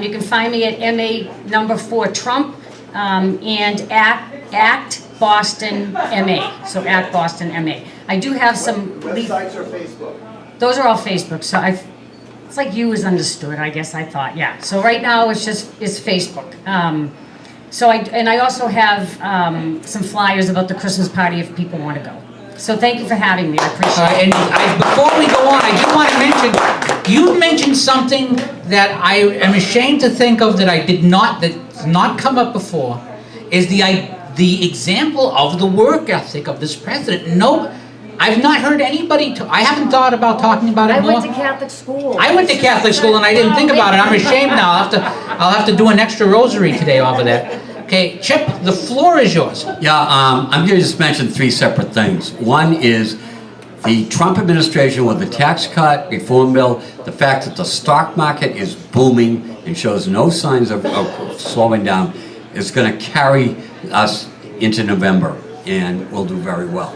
You can find me at MA number 4 Trump and at Boston MA. So at Boston MA. I do have some. Websites or Facebook? Those are all Facebook. So it's like you was understood. I guess I thought, yeah. So right now it's Facebook. I also have some flyers about the Christmas party if people want to go. So thank you for having me. I appreciate it. And before we go on, I do want to mention, you mentioned something that I am ashamed to think of that did not come up before, is the example of the work ethic of this president. No, I've not heard anybody, I haven't thought about talking about it I more. went to Catholic school. I went to Catholic school and I didn't think about it. I'm ashamed now. I'll have to do an extra rosary today off of that. Okay, Chip, the floor is yours. Yeah, I'm going to just mention 3 separate things. One is the Trump administration with the tax cut, reform bill, the fact that the stock market is booming and shows no signs of slowing down is going to carry us into November, and we'll do very well.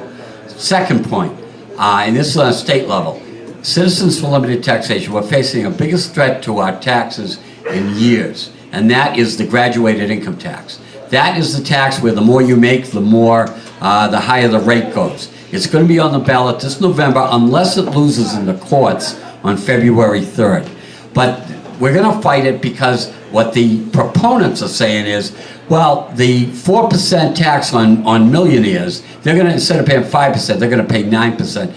Second point, and this is on a state level, Citizens for Limited Taxation, we're facing a biggest threat to our taxes in years, and that is the graduated income tax. That is the tax where the more you make, the higher the rate goes. It's going to be on the ballot this November unless it loses in the courts on February 3rd. But we're going to fight it because what the proponents are saying is, well, the 4% tax on millionaires, they're going to, instead of paying 5%, they're going to pay 9%.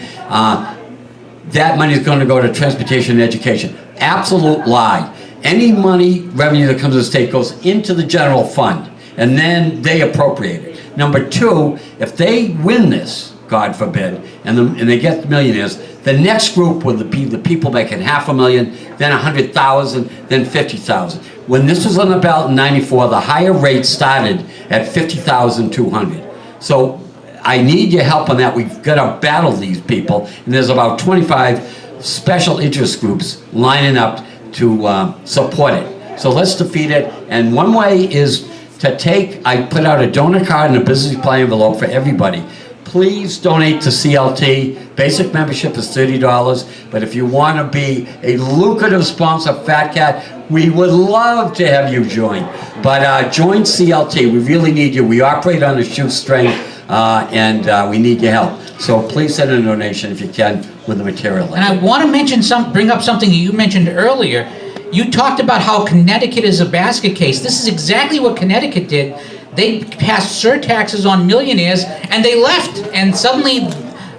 That money is going to go to transportation and education. Absolute lie. Any money, revenue that comes to the state goes into the general fund, and then they appropriate it. Number 2, if they win this, God forbid, and they get millionaires, the next group will be the people making $500,000, then $100,000, then $50,000. When this was on the ballot in '94, the higher rate started at $50,200. So I need your help on that. We've got to battle these people, and there's about 25 special interest groups lining up to support it. So let's defeat it. And one way is to I put out a donor card and a business supply envelope for everybody. Please donate to CLT. Basic membership is $30, but if you want to be a lucrative sponsor, Fat Cat, we would love to have you join. But join CLT. We really need you. We operate on a shoestring, and we need your help. So please send a donation if you can with the material. And I want to bring up something you mentioned earlier. You talked about how Connecticut is a basket case. This is exactly what Connecticut did. They passed surtaxes on millionaires, and they left. And suddenly,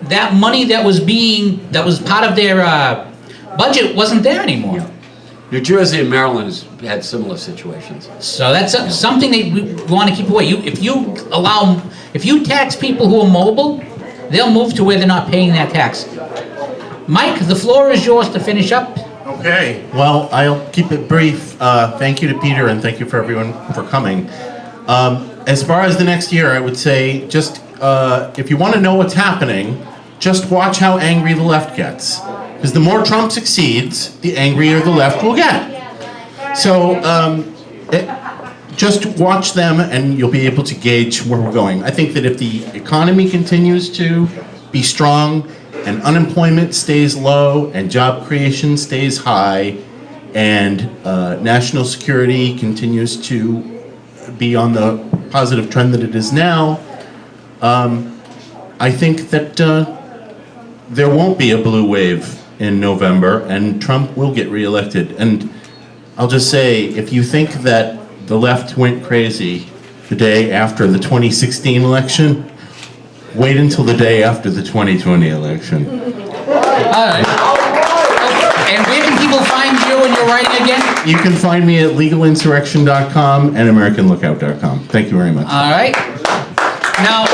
that money that was part of their budget wasn't there anymore. Yeah. New Jersey and Maryland has had similar situations. So that's something that we want to keep away. If you tax people who are mobile, they'll move to where they're not paying that tax. Mike, the floor is yours to finish up. Okay. Well, I'll keep it brief. Thank you to Peter, and thank you for everyone for coming. As far as the next year, I would say just if you want to know what's happening, just watch how angry the left gets. Because the more Trump succeeds, the angrier the left will get. So just watch them and you'll be able to gauge where we're going. I think that if the economy continues to be strong and unemployment stays low and job creation stays high and national security continues to be on the positive trend that it is now, I think that there won't be a blue wave in November and Trump will get reelected. And I'll just say, if you think that the left went crazy the day after the 2016 election, wait until the day after the 2020 election. All right. And where can people find you and your writing again? You can find me at legalinsurrection.com and americanlookout.com. Thank you very much. All right. Now,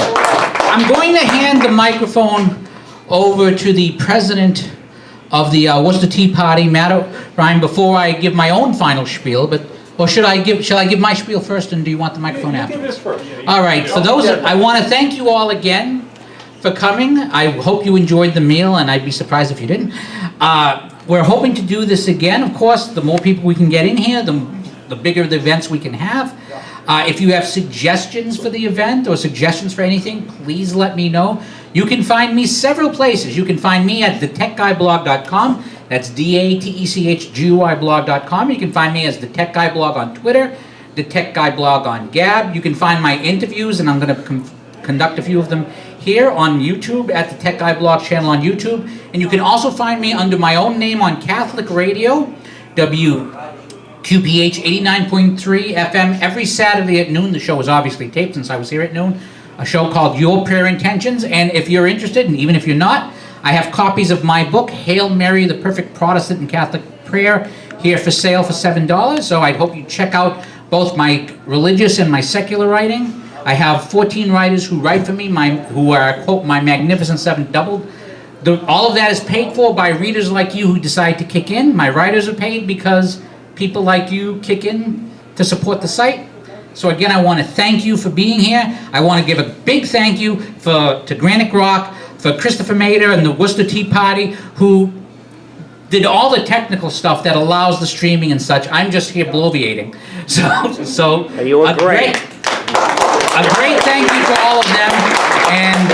I'm going to hand the microphone over to the president of the Worcester Tea Party, Matt O'Brien, before I give my own final spiel. Or shall I give my spiel first, and do you want the microphone after? Give this first. All right. For those, I want to thank you all again for coming. I hope you enjoyed the meal, and I'd be surprised if you didn't. We're hoping to do this again. Of course, the more people we can get in here, the bigger the events we can have. If you have suggestions for the event or suggestions for anything, please let me know. You can find me several places. You can find me at thetechguyblog.com. That's DATECHGUIblog.com. You can find me as the Tech Guy Blog on Twitter, the Tech Guy Blog on Gab. You can find my interviews, and I'm going to conduct a few of them here on YouTube at the Tech Guy Blog channel on YouTube. And you can also find me under my own name on Catholic Radio, WQPH 89.3 FM, every Saturday at noon. The show is obviously taped since I was here at noon. A show called Your Prayer Intentions. And if you're interested, and even if you're not, I have copies of my book, Hail Mary, the Perfect Protestant and Catholic Prayer, here for sale for $7. So I hope you check out both my religious and my secular writing. I have 14 writers who write for me, who are, quote, my Magnificent Seven doubled. All of that is paid for by readers like you who decide to kick in. My writers are paid because people like you kick in to support the site. So again, I want to thank you for being here. I want to give a big thank you to Granite Rock, for Christopher Mader and the Worcester Tea Party, who did all the technical stuff that allows the streaming and such. I'm just here bloviating. So You were great. A great thank you to all of them. And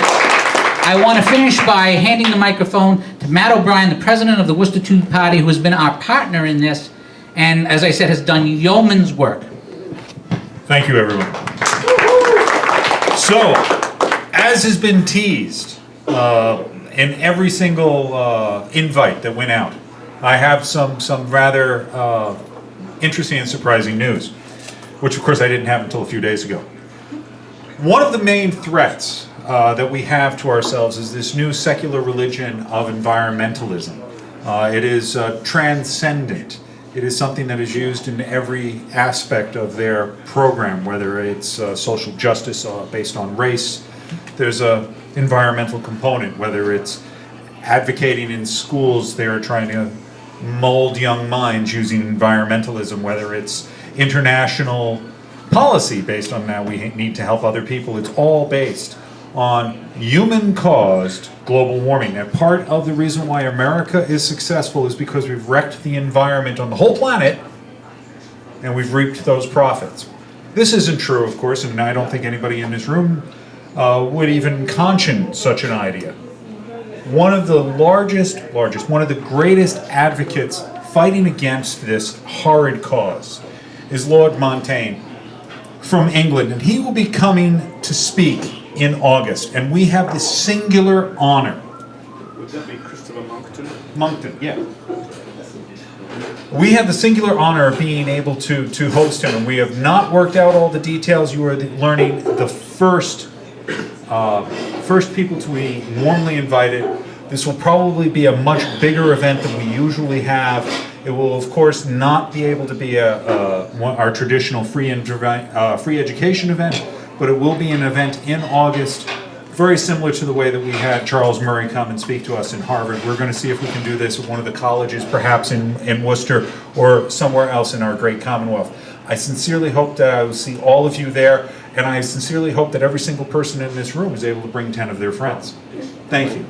I want to finish by handing the microphone to Matt O'Brien, the president of the Worcester Tea Party, who has been our partner in this, and as I said, has done yeoman's work. Thank you, everyone. So, as has been teased in every single invite that went out, I have some rather interesting and surprising news, which of course I didn't have until a few days ago. One of the main threats that we have to ourselves is this new secular religion of environmentalism. It is transcendent. It is something that is used in every aspect of their program, whether it's social justice based on race. There's a environmental component, whether it's advocating in schools, they're trying to mold young minds using environmentalism, whether it's international policy based on now we need to help other people. It's all based on human-caused global warming. And part of the reason why America is successful is because we've wrecked the environment on the whole planet and we've reaped those profits. This isn't true, of course, and I don't think anybody in this room would even conscience such an idea. One of the one of the greatest advocates fighting against this horrid cause is Lord Montaigne from England, and he will be coming to speak in August, and we have the singular honor. Would that be Christopher Monckton? Moncton, yeah. We have the singular honor of being able to host him, and we have not worked out all the details. You are learning the first people to be warmly invited. This will probably be a much bigger event than we usually have. It will, of course, not be able to be our traditional free education event, but it will be an event in August, very similar to the way that we had Charles Murray come and speak to us in Harvard. We're going to see if we can do this at one of the colleges, perhaps in Worcester or somewhere else in our great Commonwealth. I sincerely hope that I will see all of you there, and I sincerely hope that every single person in this room is able to bring 10 of their friends. Thank you.